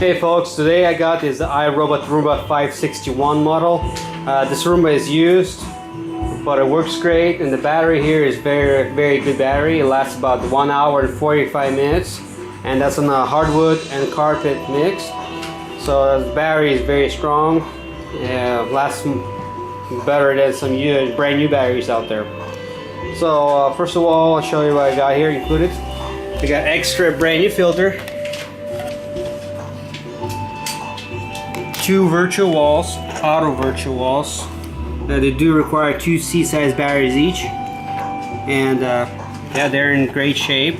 Hey folks, today I got this iRobot Roomba 561 model. This Roomba is used, but it works great, and the battery here is very good battery. It lasts about 1 hour and 45 minutes, and that's on a hardwood and carpet mix. So the battery is very strong, lasts better than some brand new batteries out there. So first of all, I'll show you what I got here included. We got extra brand new filter, 2 virtual walls, auto virtual walls. They do require 2 C-size batteries each, and yeah, they're in great shape.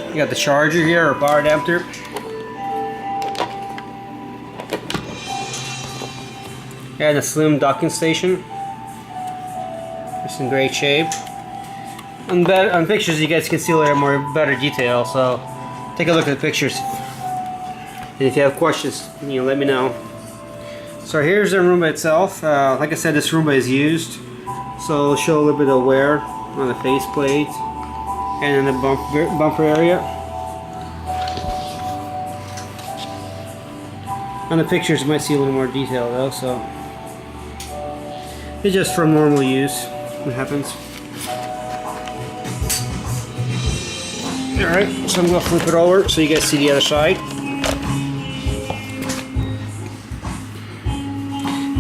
You got the charger here, or power adapter. And a slim docking station. It's in great shape. On pictures, you guys can see a little better detail. So take a look at the pictures. And if you have questions, let me know. So here's the Roomba itself. Like I said, this Roomba is used, so I'll show a little bit of wear on the faceplate and in the bumper area. On the pictures, you might see a little more detail though. So it's just for normal use. What happens? Alright, so I'm going to flip it over so you guys see the other side.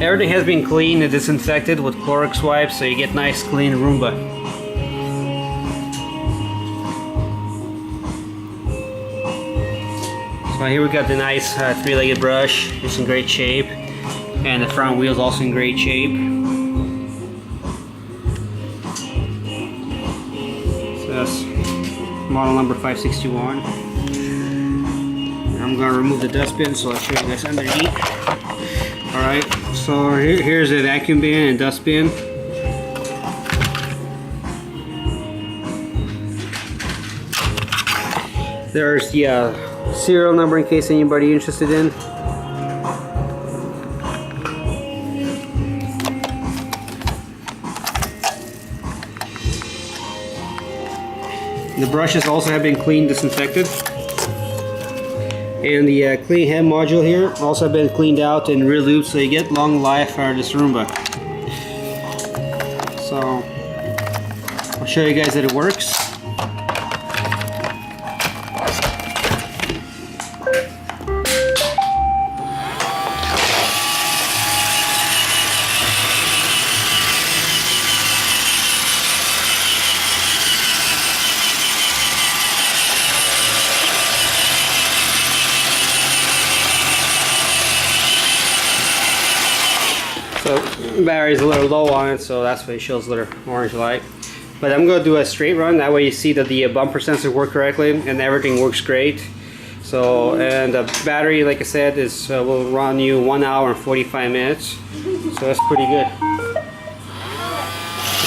Everything has been cleaned and disinfected with Clorox wipes, so you get nice clean Roomba. So here we got the nice 3-legged brush. It's in great shape, and the front wheel's also in great shape. So that's model number 561. I'm going to remove the dustbin, so I'll show you guys underneath. Alright, so here's the vacuum bin and dustbin. There's the serial number in case anybody interested in. The brushes also have been cleaned, disinfected. And the clean head module here also have been cleaned out and re-lubed, so you get long life out of this Roomba. So I'll show you guys that it works. So the battery's a little low on it, so that's why it shows a little orange light. But I'm going to do a straight run, that way you see that the bumper sensor works correctly and everything works great. So, and the battery, like I said, will run you 1 hour and 45 minutes. So that's pretty good.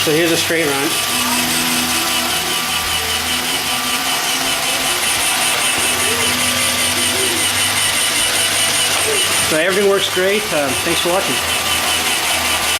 So here's a straight run. So everything works great. Thanks for watching.